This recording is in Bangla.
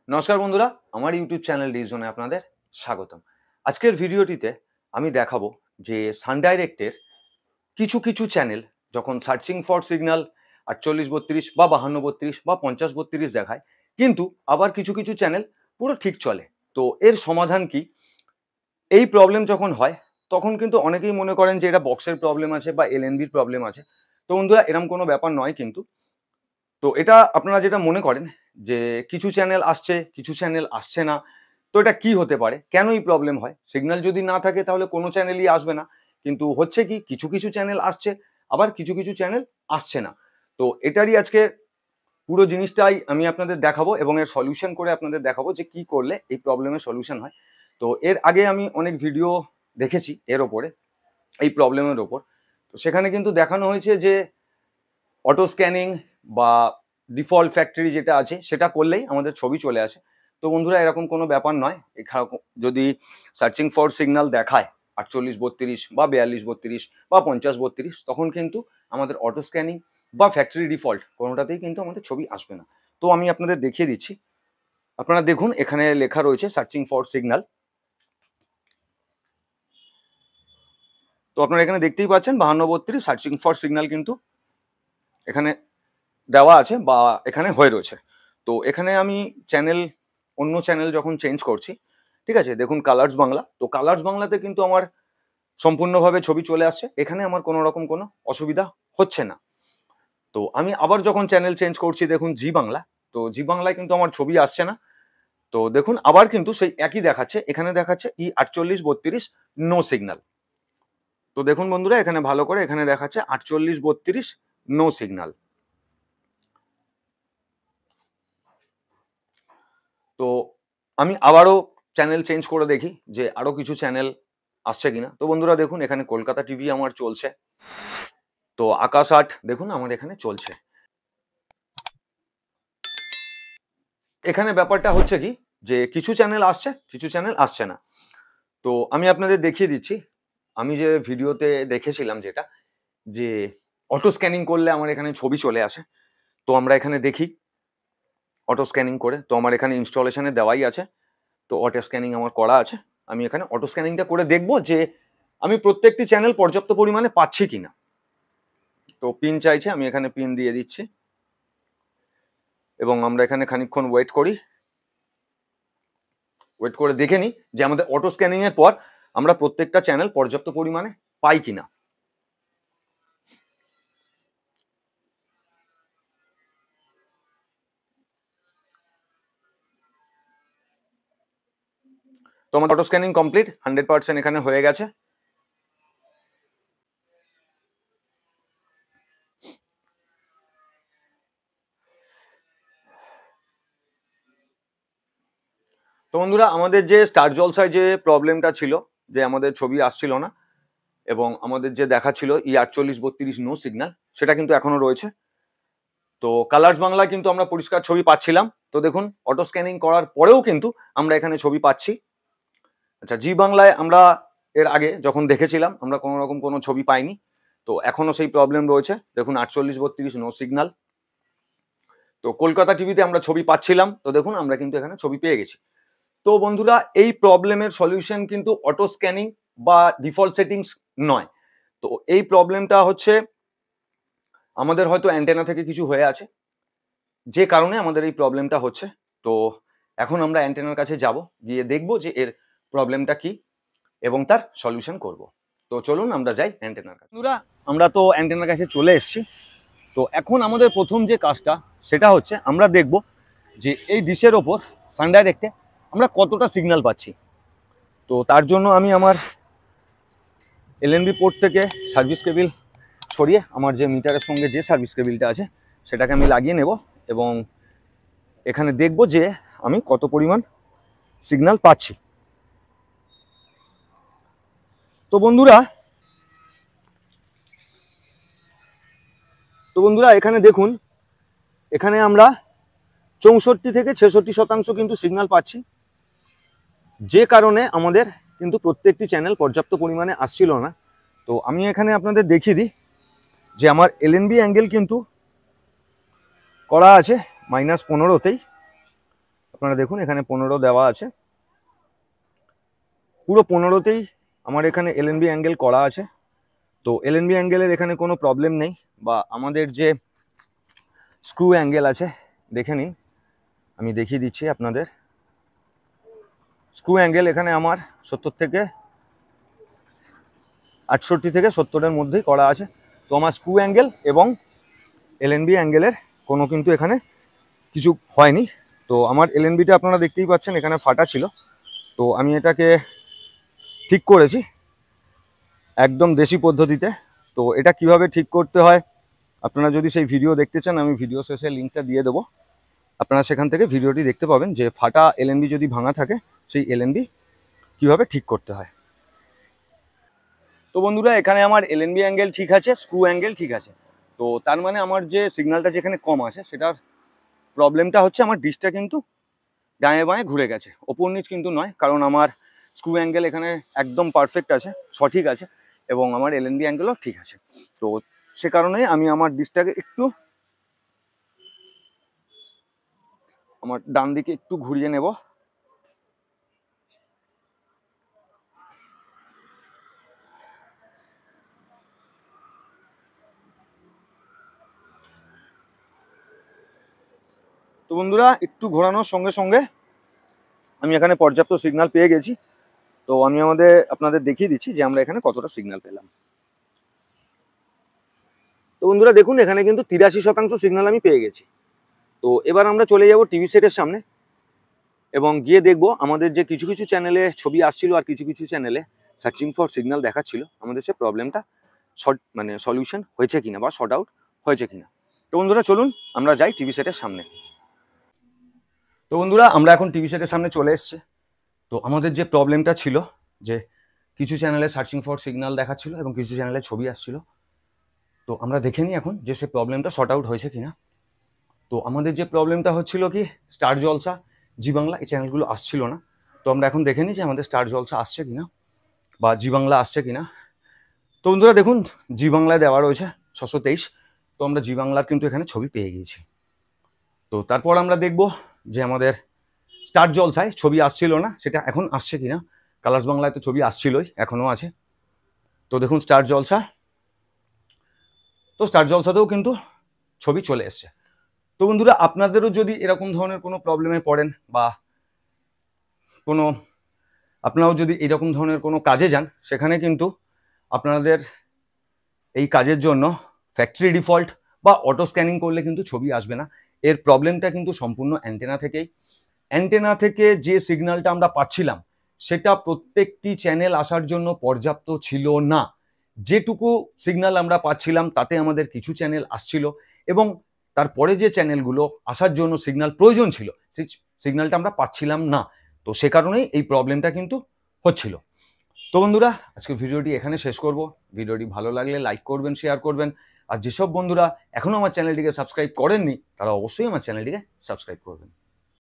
নমস্কার বন্ধুরা, আমার ইউটিউব চ্যানেল ডিজনে আপনাদের স্বাগতম। আজকের ভিডিওটিতে আমি দেখাবো যে সান ডাইরেক্টের কিছু কিছু চ্যানেল যখন সার্চিং ফর সিগন্যাল 4832 বা 5232 বা 5032 দেখায়, কিন্তু আবার কিছু কিছু চ্যানেল পুরো ঠিক চলে। তো এর সমাধান কি? এই প্রবলেম যখন হয় তখন কিন্তু অনেকেই মনে করেন যে এটা বক্সের প্রবলেম আছে বা এলএনবির প্রবলেম আছে। তো বন্ধুরা, এরকম কোনো ব্যাপার নয় কিন্তু। তো এটা আপনারা যেটা মনে করেন যে কিছু চ্যানেল আসছে, কিছু চ্যানেল আসছে না, তো এটা কি হতে পারে? কেন এই প্রবলেম হয়? সিগন্যাল যদি না থাকে তাহলে কোনো চ্যানেলই আসবে না। কিন্তু হচ্ছে কি, কিছু কিছু চ্যানেল আসছে, আবার কিছু কিছু চ্যানেল আসছে না। তো এটারই আজকে পুরো জিনিসটাই আমি আপনাদের দেখাবো এবং এর সলিউশন করে আপনাদের দেখাবো যে কি করলে এই প্রবলেমের সলিউশন হয়। তো এর আগে আমি অনেক ভিডিও দেখেছি এর ওপরে, এই প্রবলেমের ওপর। তো সেখানে কিন্তু দেখানো হয়েছে যে অটো স্ক্যানিং বা ডিফল্ট ফ্যাক্টরি যেটা আছে সেটা করলেই আমাদের ছবি চলে আসে। তো বন্ধুরা, এরকম কোনো ব্যাপার নয়। এখানে যদি সার্চিং ফর সিগন্যাল দেখায় 4832 বা 4232 বা 5032, তখন কিন্তু আমাদের অটো স্ক্যানিং বা ফ্যাক্টরি ডিফল্ট কোনোটাতেই কিন্তু আমাদের ছবি আসবে না। তো আমি আপনাদের দেখিয়ে দিচ্ছি। আপনারা দেখুন, এখানে লেখা রয়েছে সার্চিং ফর সিগন্যাল। তো আপনারা এখানে দেখতেই পাচ্ছেন 5232 সার্চিং ফর সিগন্যাল কিন্তু এখানে দেওয়া আছে বা এখানে হয়ে রয়েছে। তো এখানে আমি চ্যানেল, অন্য চ্যানেল যখন চেঞ্জ করছি, ঠিক আছে, দেখুন কালার্স বাংলা। তো কালার্স বাংলাতে কিন্তু আমার সম্পূর্ণভাবে ছবি চলে আসছে, এখানে আমার কোনো রকম কোনো অসুবিধা হচ্ছে না। তো আমি আবার যখন চ্যানেল চেঞ্জ করছি, দেখুন জি বাংলা, তো জি বাংলায় কিন্তু আমার ছবি আসছে না। তো দেখুন আবার কিন্তু সেই একই দেখাচ্ছে, এখানে দেখাচ্ছে E4832 নো সিগন্যাল। তো দেখুন বন্ধুরা, এখানে ভালো করে এখানে দেখাচ্ছে 4832 নো সিগন্যাল। তো আমি আবারও চ্যানেল চেঞ্জ করে দেখি যে আরো কিছু চ্যানেল আসছে কিনা। তো বন্ধুরা দেখুন, এখানে কলকাতা টিভি আমার চলছে। তো আকাশ আট দেখুন আমার এখানে চলছে। এখানে ব্যাপারটা হচ্ছে কি, যে কিছু চ্যানেল আসছে, কিছু চ্যানেল আসছে না। তো আমি আপনাদের দেখিয়ে দিচ্ছি। আমি যে ভিডিওতে দেখেছিলাম যেটা, যে অটো স্ক্যানিং করলে আমার এখানে ছবি চলে আসে। তো আমরা এখানে দেখি অটো স্ক্যানিং করে। তো আমার এখানে ইনস্টলেশনে দেওয়াই আছে। তো অটো স্ক্যানিং আমার করা আছে। আমি এখানে অটো স্ক্যানিংটা করে দেখব যে আমি প্রত্যেকটি চ্যানেল পর্যাপ্ত পরিমাণে পাচ্ছি কিনা। তো পিন চাইছে, আমি এখানে পিন দিয়ে দিচ্ছি এবং আমরা এখানে খানিকক্ষণ ওয়েট করি। ওয়েট করে দেখে নিই যে আমাদের অটো স্ক্যানিং এর পর আমরা প্রত্যেকটা চ্যানেল পর্যাপ্ত পরিমাণে পাই কিনা। তো আমাদের অটো স্ক্যানিং কমপ্লিট, 100% এখানে হয়ে গেছে। তো বন্ধুরা, আমাদের যে স্টার জলসায় যে প্রবলেমটা ছিল, যে আমাদের ছবি আসছিল না এবং আমাদের যে দেখাচ্ছিল E4832 নো সিগন্যাল, সেটা কিন্তু এখনো রয়েছে। তো কালার্স বাংলায় কিন্তু আমরা পরিষ্কার ছবি পাচ্ছিলাম। তো দেখুন, অটো স্ক্যানিং করার পরেও কিন্তু আমরা এখানে ছবি পাচ্ছি। আচ্ছা, জি বাংলায় আমরা এর আগে যখন দেখেছিলাম, আমরা কোনো রকম কোনো ছবি পাইনি। তো এখনো সেই প্রবলেম রয়েছে। দেখুন 4832 নো সিগন্যাল। তো কলকাতা টিভিতে আমরা ছবি পাচ্ছিলাম। তো দেখুন আমরা কিন্তু এখানে ছবি পেয়ে গেছি। তো বন্ধুরা, এই প্রবলেমের সলিউশন কিন্তু অটো স্ক্যানিং বা ডিফল্ট সেটিংস নয়। তো এই প্রবলেমটা হচ্ছে আমাদের হয়তো অ্যান্টেনা থেকে কিছু হয়ে আছে, যে কারণে আমাদের এই প্রবলেমটা হচ্ছে। তো এখন আমরা অ্যান্টেনার কাছে যাব, গিয়ে দেখব যে এর প্রবলেমটা কি এবং তার সলিউশন করব। তো চলুন আমরা যাই অ্যান্টেনার কাছে। বন্ধুরা, আমরা তো অ্যান্টেনার কাছে চলে এসেছি। তো এখন আমাদের প্রথম যে কাজটা, সেটা হচ্ছে আমরা দেখব যে এই ডিশের ওপর সান ডাইরেক্টে আমরা কতটা সিগন্যাল পাচ্ছি। তো তার জন্য আমি আমার এলএনবি পোর্ট থেকে সার্ভিস কেবিল সরিয়ে আমার যে মিটারের সঙ্গে যে সার্ভিস কেবিলটা আছে সেটাকে আমি লাগিয়ে নেব এবং এখানে দেখব যে আমি কত পরিমাণ সিগন্যাল পাচ্ছি। তো বন্ধুরা এখানে দেখুন, এখানে আমরা 64 থেকে 66% কিন্তু সিগন্যাল পাচ্ছি, যে কারণে আমাদের কিন্তু প্রত্যেকটি চ্যানেল পর্যাপ্ত পরিমাণে আসছিল না। তো আমি এখানে আপনাদের দেখিয়ে দিই যে আমার এলএনবি অ্যাঙ্গেল কিন্তু করা আছে -15তেই। আপনারা দেখুন এখানে 15 দেওয়া আছে, পুরো 15তেই আমার এখানে এলএনবি অ্যাঙ্গেল করা আছে। তো এলএনবি অ্যাঙ্গেলের এখানে কোনো প্রবলেম নেই, বা আমাদের যে স্ক্রু অ্যাঙ্গেল আছে দেখে নিন, আমি দেখিয়ে দিচ্ছি আপনাদের। স্ক্রু অ্যাঙ্গেল এখানে আমার 68 থেকে 70-এর মধ্যেই করা আছে। তো আমার স্ক্রু অ্যাঙ্গেল এবং এলএনবি অ্যাঙ্গেলের কোনো কিন্তু এখানে কিছু হয়নি। তো আমার এলএনবিটা আপনারা দেখতেই পাচ্ছেন এখানে ফাটা ছিল, তো আমি এটাকে ঠিক করেছি একদম দেশি পদ্ধতিতে। তো এটা কিভাবে ঠিক করতে হয় আপনারা যদি সেই ভিডিও দেখতে চান, আমি ভিডিও শেষে লিঙ্কটা দিয়ে দেবো, আপনারা সেখান থেকে ভিডিওটি দেখতে পাবেন যে ফাটা এলএনবি যদি ভাঙা থাকে সেই এলএনবি কিভাবে ঠিক করতে হয়। তো বন্ধুরা এখানে আমার এলএনবি অ্যাঙ্গেল ঠিক আছে, স্ক্রু অ্যাঙ্গেল ঠিক আছে। তো তার মানে আমার যে সিগন্যালটা যেখানে কম আছে সেটার প্রবলেমটা হচ্ছে আমার ডিশটা কিন্তু ডায়ে বাঁয়ে ঘুরে গেছে, ওপর নিচ কিন্তু নয়, কারণ আমার স্ক্রু অ্যাঙ্গেল এখানে একদম পারফেক্ট আছে, সঠিক আছে, এবং আমার এলএনবি অ্যাঙ্গেলও ঠিক আছে। তো সে কারণে আমি আমার ডিশটাকে একটু আমার ডান দিকে একটু ঘুরিয়ে নেব। তো বন্ধুরা একটু ঘোরানোর সঙ্গে সঙ্গে আমি এখানে পর্যাপ্ত সিগন্যাল পেয়ে গেছি। তো আমি আপনাদের দেখিয়ে দিচ্ছি যে আমরা এখানে কতটা সিগন্যাল পেলাম। তো বন্ধুরা দেখুন এখানে কিন্তু 83% সিগন্যাল আমি পেয়ে গেছি। তো এবার আমরা চলে যাব টিভি সেটের সামনে এবং গিয়ে দেখব আমাদের যে কিছু কিছু চ্যানেলে ছবি আসছিল আর কিছু কিছু চ্যানেলে সার্চিং ফর সিগন্যাল দেখাচ্ছিল, আমাদের সে প্রবলেমটা সলিউশন হয়েছে কিনা বা শর্ট আউট হয়েছে কিনা। তো বন্ধুরা চলুন আমরা যাই টিভি সেটের সামনে। তো বন্ধুরা আমরা এখন টিভি সেটের সামনে চলে এসেছি। তো আমাদের যে প্রবলেমটা ছিল যে কিছু চ্যানেলে সার্চিং ফর সিগন্যাল দেখাচ্ছিল এবং কিছু চ্যানেলে ছবি আসছিল, তো আমরা দেখে নিই এখন যে সে প্রবলেমটা শর্ট আউট হয়েছে কিনা। তো আমাদের যে প্রবলেমটা হচ্ছিল কি স্টার জলসা, জি বাংলা এই চ্যানেলগুলো আসছিল না। তো আমরা এখন দেখে নিই যে আমাদের স্টার জলসা আসছে কিনা বা জি বাংলা আসছে কিনা। তো বন্ধুরা দেখুন জি বাংলায় দেওয়া রয়েছে 623, তো আমরা জি বাংলার কিন্তু এখানে ছবি পেয়ে গিয়েছি। তো তারপর আমরা দেখব যে আমাদের স্টার জলসায় ছবি আসছিল না সেটা এখন আসছে কিনা। কালার্স বাংলায় তো ছবি আসছিলই, এখনও আছে। তো দেখুন স্টার জলসা, তো স্টার জলসাতেও কিন্তু ছবি চলে এসছে। তো বন্ধুরা আপনাদেরও যদি এরকম ধরনের কোনো প্রবলেমে পড়েন বা কোনো আপনারাও যদি এরকম ধরনের কোনো কাজে যান, সেখানে কিন্তু আপনাদের এই কাজের জন্য ফ্যাক্টরি ডিফল্ট বা অটো স্ক্যানিং করলে কিন্তু ছবি আসবে না। এর প্রবলেমটা কিন্তু সম্পূর্ণ অ্যান্টেনা থেকেই। অ্যান্টেনা থেকে যে সিগন্যালটা আমরা পাচ্ছিলাম সেটা প্রত্যেকটি চ্যানেল আসার জন্য পর্যাপ্ত ছিল না। যেটুকু সিগন্যাল আমরা পাচ্ছিলাম তাতে আমাদের কিছু চ্যানেল আসছিল এবং তারপরে যে চ্যানেলগুলো আসার জন্য সিগন্যাল প্রয়োজন ছিল সেই সিগন্যালটা আমরা পাচ্ছিলাম না। তো সে কারণেই এই প্রবলেমটা কিন্তু হচ্ছিল। তো বন্ধুরা আজকে ভিডিওটি এখানে শেষ করব। ভিডিওটি ভালো লাগলে লাইক করবেন, শেয়ার করবেন, আর যেসব বন্ধুরা এখনও আমার চ্যানেলটিকে সাবস্ক্রাইব করেননি তারা অবশ্যই আমার চ্যানেলটিকে সাবস্ক্রাইব করবেন।